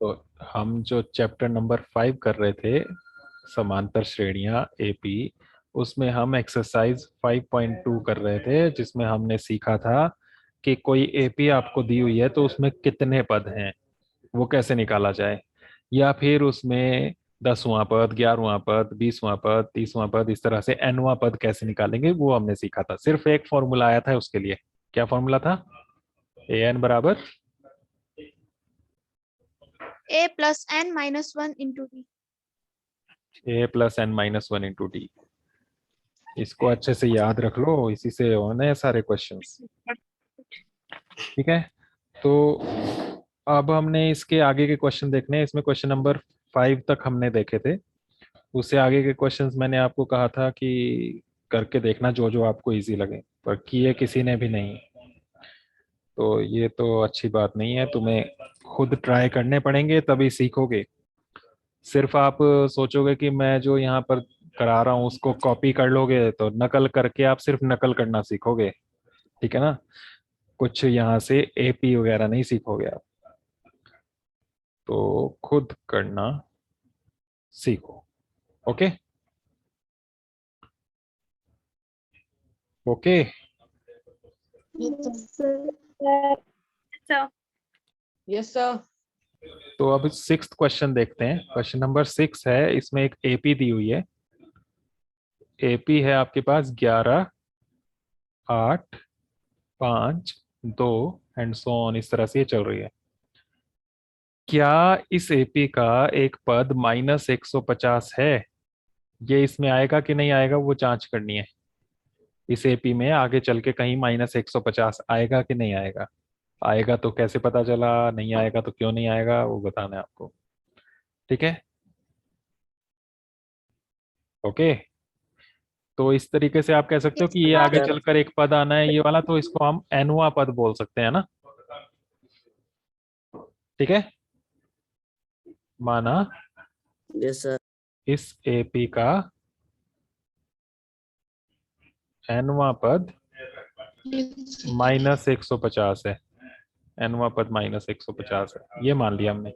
तो हम जो चैप्टर नंबर 5 कर रहे थे, समांतर श्रेणियां एपी, उसमें हम एक्सरसाइज 5.2 कर रहे थे, जिसमें हमने सीखा था कि कोई एपी आपको दी हुई है तो उसमें कितने पद हैं, वो कैसे निकाला जाए, या फिर उसमें 10वां पद, 11वां पद, 20वां पद, 30वां पद, इस तरह से nवां पद कैसे निकालेंगे, वो हमने सीखा था। सिर्फ एक फॉर्मूला आया था उसके लिए। क्या फॉर्मूला था? ए एन बराबर A plus n minus 1 into D. A plus n minus one into d. इसको अच्छे से याद रख लो, इसी से होने हैं सारे क्वेश्चंस। ठीक है, तो अब हमने इसके आगे के क्वेश्चन देखने हैं। इसमें क्वेश्चन नंबर 5 तक हमने देखे थे। उससे आगे के क्वेश्चंस मैंने आपको कहा था कि करके देखना जो जो आपको इजी लगे, पर किए किसी ने भी नहीं। तो ये तो अच्छी बात नहीं है, तुम्हें खुद ट्राई करने पड़ेंगे तभी सीखोगे। सिर्फ आप सोचोगे कि मैं जो यहाँ पर करा रहा हूँ उसको कॉपी कर लोगे, तो नकल करके आप सिर्फ नकल करना सीखोगे। ठीक है ना? कुछ यहाँ से एपी वगैरह नहीं सीखोगे आप, तो खुद करना सीखो। Okay okay. Yes sir. तो अब 6th क्वेश्चन देखते हैं। क्वेश्चन नंबर 6 है, इसमें एक एपी दी हुई है। एपी है आपके पास 11, 8, 5, 2 एंड सो ऑन, इस तरह से ये चल रही है। क्या इस एपी का एक पद -150 है? ये इसमें आएगा कि नहीं आएगा, वो जांच करनी है। इस एपी में आगे चल के कहीं -150 आएगा कि नहीं आएगा। आएगा तो कैसे पता चला, नहीं आएगा तो क्यों नहीं आएगा, वो बताना है आपको। ठीक है, ओके। तो इस तरीके से आप कह सकते हो कि ये आगे चलकर एक पद आना है, ये वाला, तो इसको हम nवां पद बोल सकते हैं ना। ठीक है, माना यस सर। इस एपी का nवां पद -150 है। nवां पद -150 है, ये मान लिया हमने।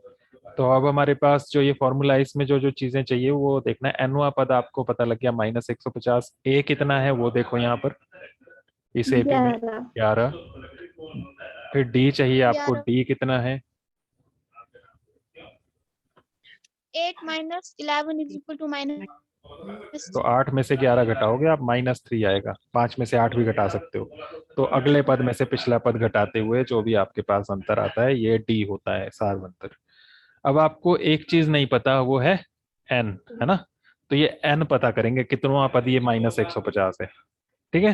तो अब हमारे पास जो ये फॉर्मूला है, इसमें जो जो चीजें चाहिए वो देखना है। nवां पद आपको पता लग गया -150। ए कितना है वो देखो यहाँ पर, इस एपी में 11। फिर डी चाहिए आपको, 11 डी कितना है? 8 minus 11 is equal to minus तो 8 में से 11 घटाओगे आप, -3 आएगा। 5 में से 8 भी घटा सकते हो। तो अगले पद में से पिछला पद घटाते हुए जो भी आपके पास अंतर आता है, ये डी होता है सार्वंतर। अब आपको एक चीज नहीं पता, वो है एन, है ना? तो ये एन पता करेंगे, कितनवां पद ये -150 है। ठीक है,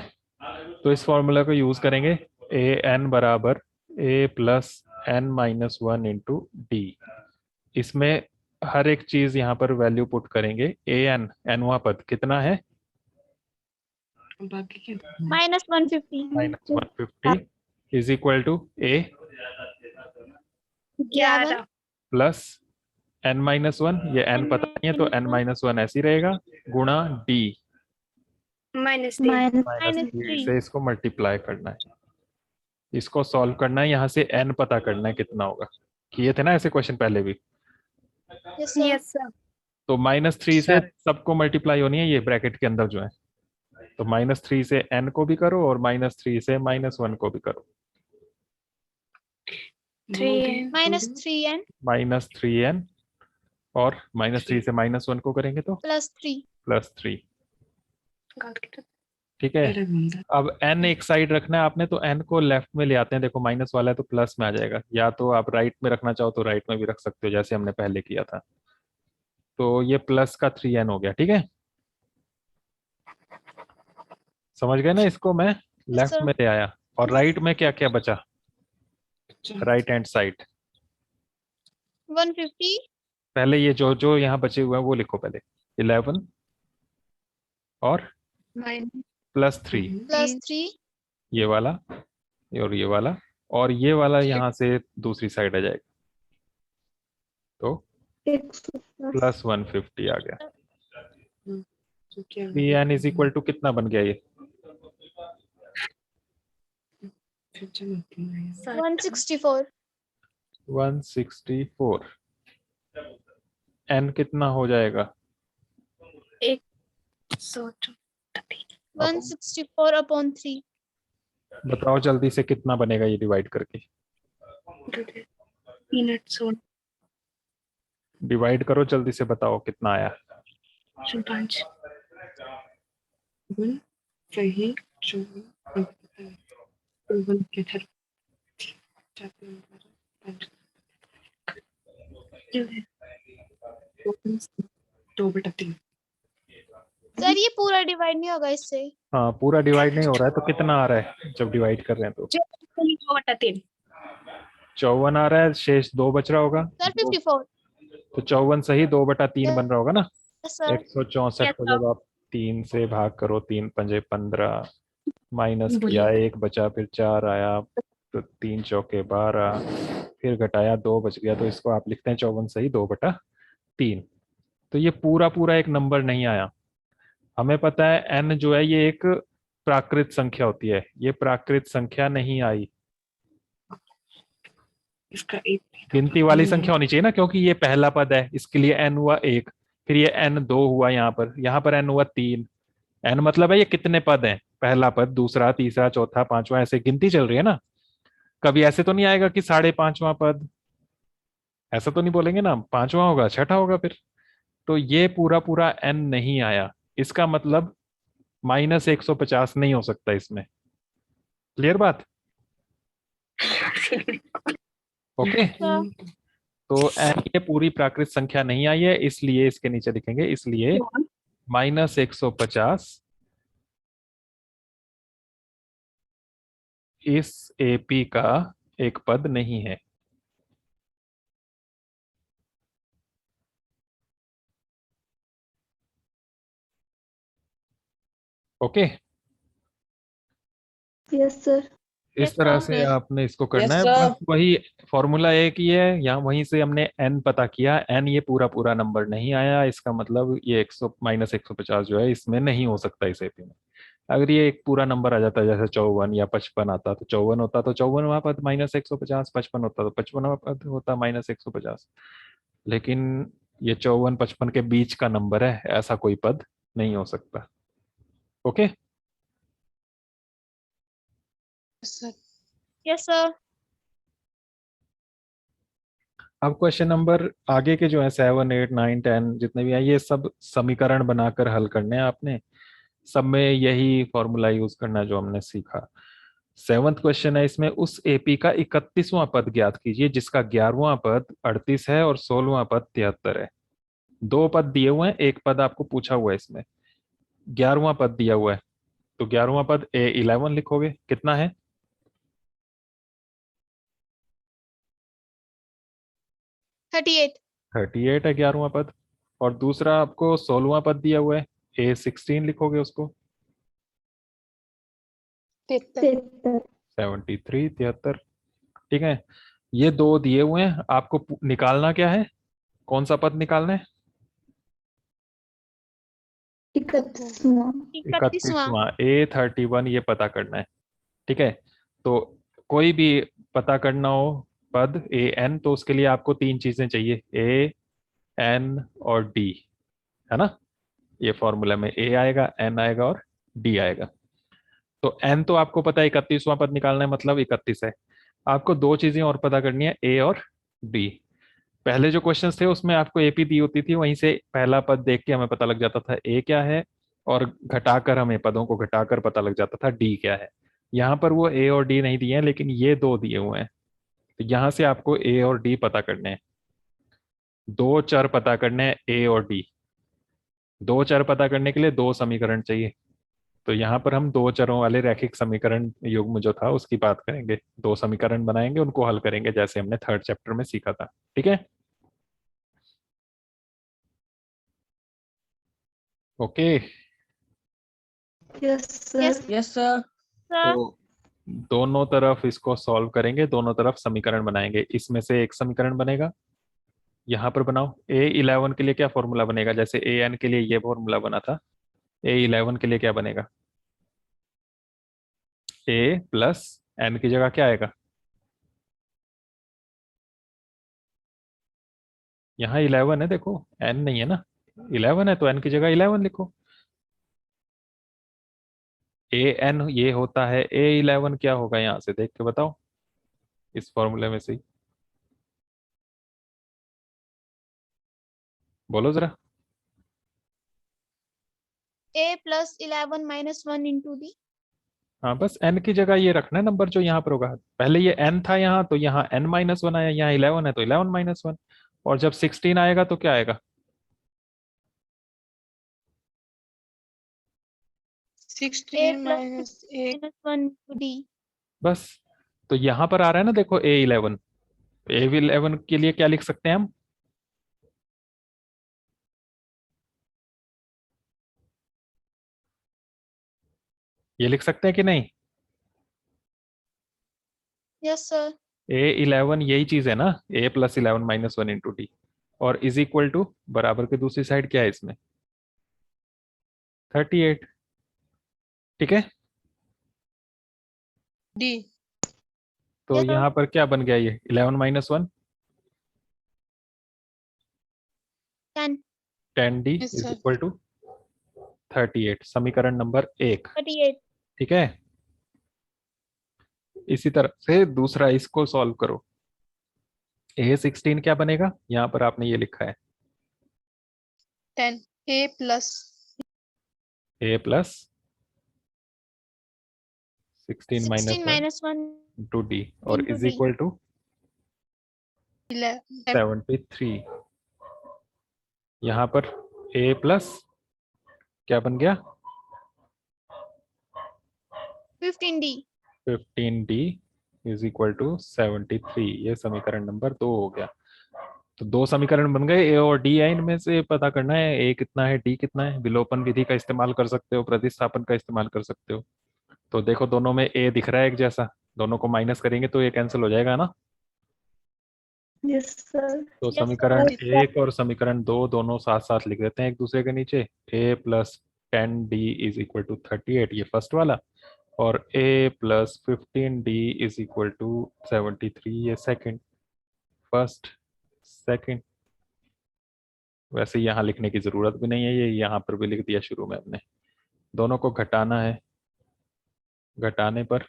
तो इस फॉर्मूला को यूज करेंगे। ए एन बराबर a plus n minus one into d. इसमें हर एक चीज यहाँ पर वैल्यू पुट करेंगे। ए एन, एनवा पद कितना है? minus 150 -150 is equal to a 11 plus n-1। ये n पता नहीं है तो n-1 ऐसे ही रहेगा, गुणा डी -3 से इसको मल्टीप्लाई करना है, इसको सॉल्व करना है, यहाँ से n पता करना है कितना होगा। किए थे ना ऐसे क्वेश्चन पहले भी। yes sir तो -3 से सबको मल्टीप्लाई होनी है, ये ब्रैकेट के अंदर जो है। तो -3 से n को भी करो और -3 से -1 को भी करो। minus 3n -3n और -3 से -1 को करेंगे तो plus 3 +3। ठीक है, अब n एक साइड रखना है आपने, तो n को लेफ्ट में ले आते हैं। देखो माइनस वाला है तो प्लस में आ जाएगा, या तो आप राइट में रखना चाहो तो राइट में भी रख सकते हो, जैसे हमने पहले किया था। तो ये प्लस का 3n हो गया। ठीक है, समझ गए ना? इसको मैं yes लेफ्ट sir में ले आया। और राइट में क्या क्या बचा? राइट हैंड साइड 150 पहले ये जो जो यहाँ बचे हुए हैं वो लिखो पहले। 11 और +3, plus 3 ये वाला और ये वाला, और ये वाला यहाँ से दूसरी साइड आ जाएगा, तो +150 आ गया। 3n इज इक्वल टू कितना बन गया ये? 164 164। n कितना हो जाएगा? 164/3. बताओ जल्दी से कितना बनेगा ये डिवाइड करके। डिवाइड करो जल्दी से, बताओ कितना आया। 5 1 सही 1 के 2/3 सर ये पूरा डिवाइड नहीं होगा इससे. हाँ पूरा डिवाइड नहीं हो रहा है, तो कितना आ रहा है जब डिवाइड कर रहे हैं तो? 2/3 54 आ रहा है, शेष 2 बच रहा होगा। सर 54. तो 54 सही 2/3 बन रहा होगा ना। सर 164 को जब आप 3 से भाग करो, 3 पंजे 15, माइनस किया 1 बचा, फिर 4 आया, तो 3 चौके 12, फिर घटाया 2 बच गया, तो इसको आप लिखते हैं 54 सही 2/3। तो ये पूरा पूरा एक नंबर नहीं आया। हमें पता है n जो है ये एक प्राकृत संख्या होती है, ये प्राकृत संख्या नहीं आई। इसका 1 गिनती वाली संख्या होनी चाहिए ना, क्योंकि ये पहला पद है, इसके लिए n हुआ 1, फिर ये n 2 हुआ, यहाँ पर n हुआ 3। n मतलब है ये कितने पद हैं, पहला पद, दूसरा, तीसरा, चौथा, पांचवा, ऐसे गिनती चल रही है ना। कभी ऐसे तो नहीं आएगा कि 5.5वां पद, ऐसा तो नहीं बोलेंगे ना, 5वां होगा, छठा होगा फिर। तो ये पूरा पूरा n नहीं आया, इसका मतलब -150 नहीं हो सकता इसमें। क्लियर बात? ओके। सर तो n ये पूरी प्राकृत संख्या नहीं आई है, इसलिए इसके नीचे लिखेंगे, इसलिए -150 इस एपी का एक पद नहीं है। ओके। Yes sir. इस Yes, तरह sir. से आपने इसको करना Yes, है, sir. बस वही फॉर्मूला एक ही है, यहाँ वहीं से हमने n पता किया, n ये पूरा पूरा नंबर नहीं आया, इसका मतलब ये 100 -150 जो है इसमें नहीं हो सकता इस एपी में। अगर ये एक पूरा नंबर आ जाता, जैसे 54 या 55 आता, तो 54 होता तो 54वां पद -150, 55 होता तो 55वां पद होता -150। लेकिन ये 54 55 के बीच का नंबर है, ऐसा कोई पद नहीं हो सकता। ओके। Yes, sir. अब क्वेश्चन नंबर आगे के जो है 7 8 9 10 जितने भी हैं, ये सब समीकरण बनाकर हल करने हैं आपने। सब में यही फॉर्मूला यूज करना है जो हमने सीखा। 7th क्वेश्चन है, इसमें उस एपी का 31वां पद ज्ञात कीजिए जिसका 11वां पद 38 है और 16वां पद 73 है। 2 पद दिए हुए हैं, एक पद आपको पूछा हुआ है, इसमें 11वां पद दिया हुआ है, तो 11वां पद A11 लिखोगे, कितना है? 38. 38 है 11वां पद। और दूसरा आपको 16वां पद दिया हुआ है, A16 लिखोगे उसको। 73 73। ठीक है। ये 2 दिए हुए हैं, आपको निकालना क्या है, कौन सा पद निकालना है? 31वां. 31वां A31 ये पता करना है। ठीक है। तो कोई भी पता करना हो पद AN, तो उसके लिए आपको 3 चीजें चाहिए, AN और D, है ना। ये फॉर्मूला में A आएगा, N आएगा और D आएगा। तो N तो आपको पता है 31वां पद निकालना है, मतलब 31 है। आपको 2 चीजें और पता करनी है, A और D। पहले जो क्वेश्चंस थे उसमें आपको एपी दी होती थी, वहीं से पहला पद देख के हमें पता लग जाता था ए क्या है, और घटाकर हमें पदों को घटाकर पता लग जाता था डी क्या है। यहाँ पर वो ए और डी नहीं दिए हैं, लेकिन ये 2 दिए हुए हैं, तो यहाँ से आपको ए और डी पता करने हैं। 2 चर पता करने हैं, ए और डी। 2 चर पता करने के लिए 2 समीकरण चाहिए, तो यहाँ पर हम 2 चरों वाले रैखिक समीकरण युग्म जो था उसकी बात करेंगे। 2 समीकरण बनाएंगे, उनको हल करेंगे, जैसे हमने 3rd चैप्टर में सीखा था। ठीक है। Okay. Yes, sir. Yes, sir. Sir. तो दोनों तरफ इसको सॉल्व करेंगे, दोनों तरफ समीकरण बनाएंगे, इसमें से एक समीकरण बनेगा, यहां पर बनाओ। A11 के लिए क्या फॉर्मूला बनेगा, जैसे AN के लिए ये फॉर्मूला बना था, A11 के लिए क्या बनेगा? A प्लस N की जगह क्या आएगा? यहाँ 11 है, देखो n नहीं है ना, 11 है तो n की जगह 11 लिखो। an ये होता है, a11 क्या होगा यहाँ से देख के बताओ, इस फॉर्मूले में से ही। बोलो जरा। A plus 11 minus 1 into D. हाँ बस n की जगह ये रखना है नंबर जो यहाँ पर होगा। पहले ये n था यहाँ, तो यहाँ n-1 आया, यहाँ 11 है तो 11-1, और जब 16 आएगा तो क्या आएगा? 16 minus 1 into D. बस, तो यहाँ पर आ रहा है ना, देखो a11, a11 के लिए क्या लिख सकते हैं हम? ये लिख सकते हैं कि नहीं? Yes, sir. a11 यही चीज है ना, a+11 - 1 इंटू डी, और इज इक्वल टू बराबर की दूसरी साइड क्या है इसमें? 38। ठीक है, D. तो Yes, sir. यहाँ पर क्या बन गया, ये 11-1 10. 10d Yes, is sir. Equal to 38, समीकरण नंबर 1। 38. ठीक है, इसी तरह से दूसरा इसको सॉल्व करो। a16 क्या बनेगा, यहाँ पर आपने ये लिखा है 10. A plus a+16 - 16 1 minus 1 into d, और into is D. Equal to 11. 73। यहाँ पर a प्लस क्या बन गया, 15D. 15d is equal to 73। ये समीकरण नंबर 2 हो गया। तो दो समीकरण बन गए, ए और डी है, इनमें से पता करना है ए कितना है, डी कितना है। विलोपन विधि का इस्तेमाल कर सकते हो, प्रतिस्थापन का इस्तेमाल कर सकते हो। तो देखो दोनों में ए दिख रहा है एक जैसा, दोनों को माइनस करेंगे तो ये कैंसिल हो जाएगा ना। Yes, sir. तो Yes, समीकरण sir. 1 और समीकरण 2 दोनों साथ साथ लिख देते हैं एक दूसरे के नीचे। a+10d इज इक्वल टू 38, ये फर्स्ट वाला, और a+15d इज इक्वल टू 73, ये सेकंड। First, second. वैसे यहाँ लिखने की जरूरत भी नहीं है, ये यहाँ पर भी लिख दिया शुरू में हमने। दोनों को घटाना है, घटाने पर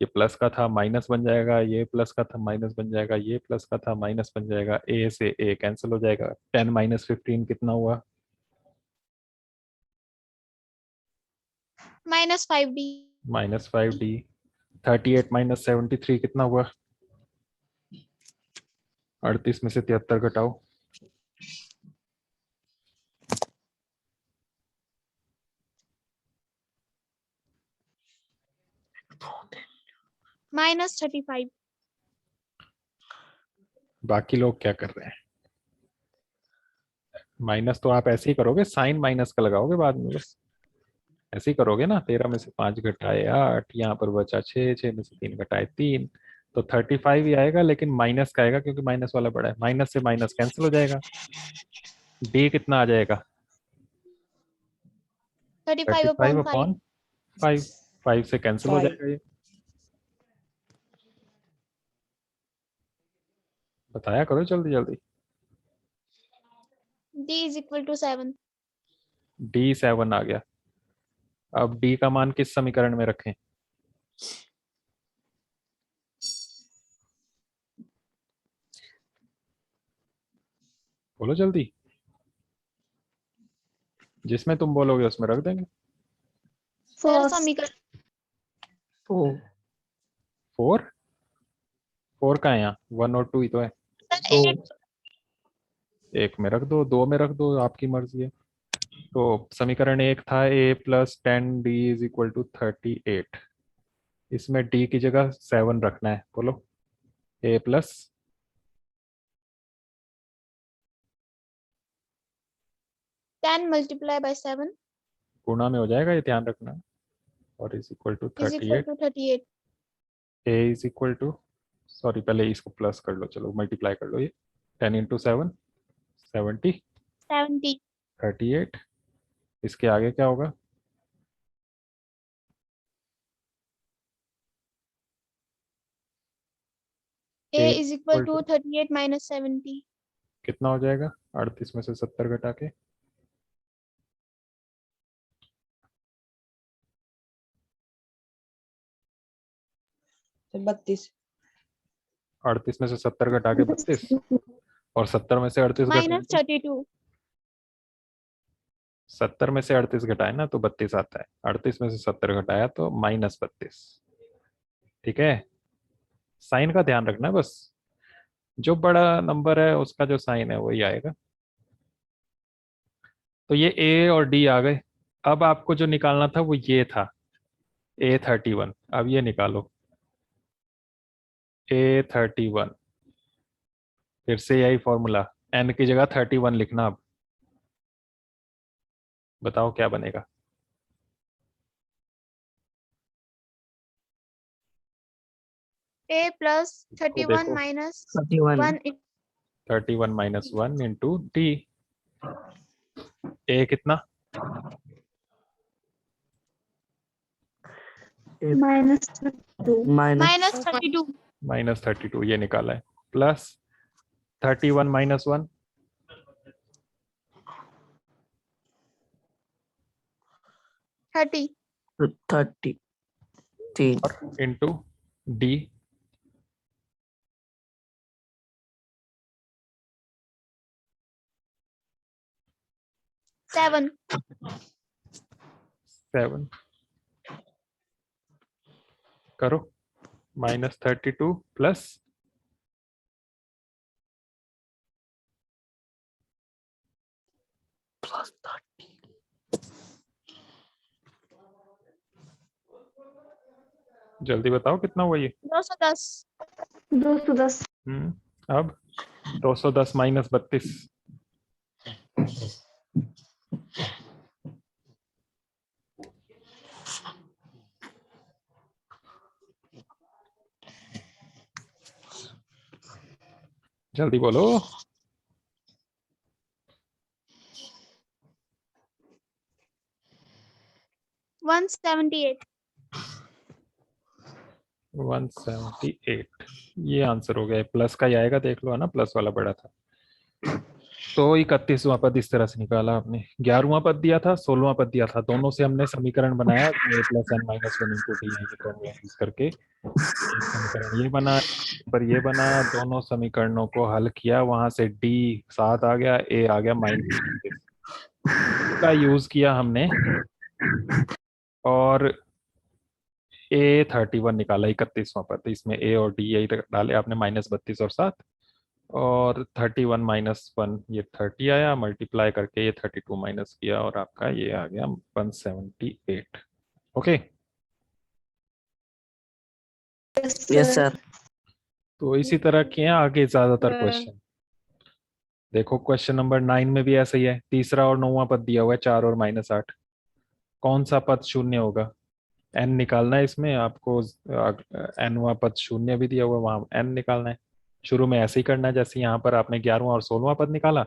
ये प्लस का था माइनस बन जाएगा, ये प्लस का था माइनस बन जाएगा, ये प्लस का था माइनस बन जाएगा, ए से ए कैंसिल हो जाएगा। 10 - 15 कितना हुआ? Minus 5D. -5d। 38 - 73 कितना हुआ? 38 में से 73 घटाओ। Minus 35. बाकी लोग क्या कर रहे हैं? माइनस तो आप ऐसे ही करोगे, साइन माइनस का लगाओगे बाद में, बस ऐसे ही करोगे ना। 13 में से 5 घटाए 8, यहाँ पर बचा 6, 6 में से 3 घटाए 3, तो 35 ही आएगा, लेकिन माइनस का आएगा क्योंकि माइनस वाला बड़ा है। माइनस से माइनस कैंसिल हो जाएगा, डी कितना आ जाएगा? 35 35 upon 5. अपॉन 5, 5 से कैंसिल हो 5. जाएगा ये। बताया करो जल्दी जल्दी। D is equal to 7. D 7 आ गया। अब डी का मान किस समीकरण में रखें? बोलो जल्दी, जिसमें तुम बोलोगे उसमें रख देंगे। Sir, समीकरण 4. 4, 4 का है यहाँ, 1 और 2 ही तो है। sir, 8. एक में रख दो, दो में रख दो, आपकी मर्जी है। तो समीकरण 1 था a+10d इज इक्वल टू 38। इसमें d की जगह 7 रखना है, बोलो। a प्लस 10 multiplied by 7 गुणा में हो जाएगा, ये ध्यान रखना, और is equal to is equal 38। to 38. a is equal to, sorry पहले इसको प्लस कर लो, चलो मल्टीप्लाई कर लो, ये 10 × 7 70, 70. 38। इसके आगे क्या होगा? A is equal equal to 38 minus 70. कितना हो जाएगा 38 में से 70 घटा के? 32। 38 में से 70 घटा के 32, और 70 में से 38 घटाए minus तो 32. 70 में से 38 घटाए ना तो 32 आता है, 38 में से 70 घटाया तो -32। ठीक है, साइन का ध्यान रखना है बस, जो बड़ा नंबर है उसका जो साइन है वही आएगा। तो ये ए और डी आ गए। अब आपको जो निकालना था वो ये था A31। अब ये निकालो A31, फिर से यही फॉर्मूला, n की जगह 31 लिखना। अब बताओ क्या बनेगा? A plus 31 देखो। minus 31 1. 31 - 1 into D. ए कितना? minus 2. Minus 32. -32 ये निकाला है, प्लस 31 - 1 30. 33 into D. 7. 7 करो, -32 प्लस plus 30 जल्दी बताओ कितना हुआ ये? 210. 210. अब 210 - 32। जल्दी बोलो। 178. 178 ये आंसर हो गया। प्लस का ही आएगा, देख लो, है ना, प्लस वाला बड़ा था। तो 31वां पद इस तरह से निकाला आपने। 11वां पद दिया था, 16वां पद दिया था, दोनों से हमने समीकरण बनाया a + n - 1 इंटू डी है, ये फॉर्मूला यूज करके एक समीकरण ये बना, पर ये बना, दोनों समीकरणों को हल किया, वहां से डी 7 आ गया, ए आ गया -32 का यूज किया हमने, और A31 निकाला 31वां पद। इसमें ए और डी यही डाले आपने, -32 और 7, और 31 - 1 ये 30 आया, मल्टीप्लाई करके ये 32 माइनस किया, और आपका ये आ गया 178। ओके। Yes sir. तो इसी तरह के हैं आगे ज्यादातर क्वेश्चन। देखो क्वेश्चन नंबर 9 में भी ऐसा ही है, तीसरा और 9वां पद दिया हुआ है, 4 और -8। कौन सा पद शून्य होगा? n निकालना है इसमें आपको, nवां पद शून्य भी दिया हुआ है, वहां n निकालना है। शुरू में ऐसे ही करना है जैसे यहाँ पर आपने 11वां और 16वां पद निकाला,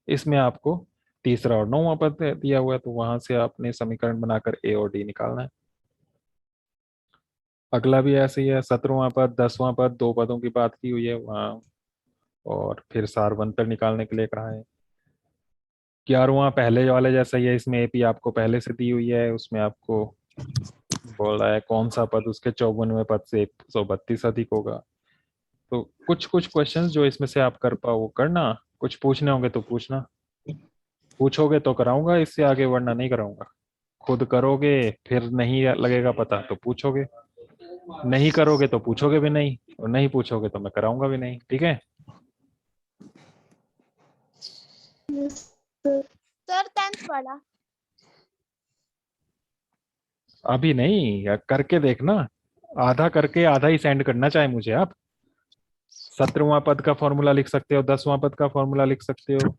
इसमें आपको तीसरा और 9वां पद दिया हुआ है, तो वहां से आपने समीकरण बनाकर a और d निकालना है। अगला भी ऐसे ही है, 17वां पद, 10वां पद, दो पदों की बात की हुई है वहाँ, और फिर सारवंतर निकालने के लिए कहा है। 11वां पहले वाले जैसा ही है, इसमें AP आपको पहले से दी हुई है, उसमें आपको बोल रहा है कौन सा पद उसके 54वें पद से 132 अधिक होगा। तो कुछ कुछ क्वेश्चंस जो इसमें से आप कर पाओ वो करना, कुछ पूछने होंगे तो पूछना, पूछोगे तो कराऊंगा इससे आगे, वरना नहीं कराऊंगा। खुद करोगे फिर नहीं लगेगा पता तो पूछोगे, नहीं करोगे तो पूछोगे भी नहीं, और नहीं पूछोगे तो मैं कराऊंगा भी नहीं। ठीक है? Yes, sir. Sir, 10th वाला. अभी नहीं, या करके देखना, आधा करके आधा ही सेंड करना चाहे मुझे आप। 17वां पद का फॉर्मूला लिख सकते हो, 10वां पद का फॉर्मूला लिख सकते हो।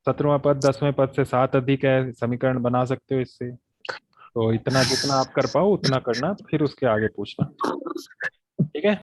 17वां पद 10वें पद से 7 अधिक है, समीकरण बना सकते हो इससे। तो इतना जितना आप कर पाओ उतना करना, फिर उसके आगे पूछना। ठीक है?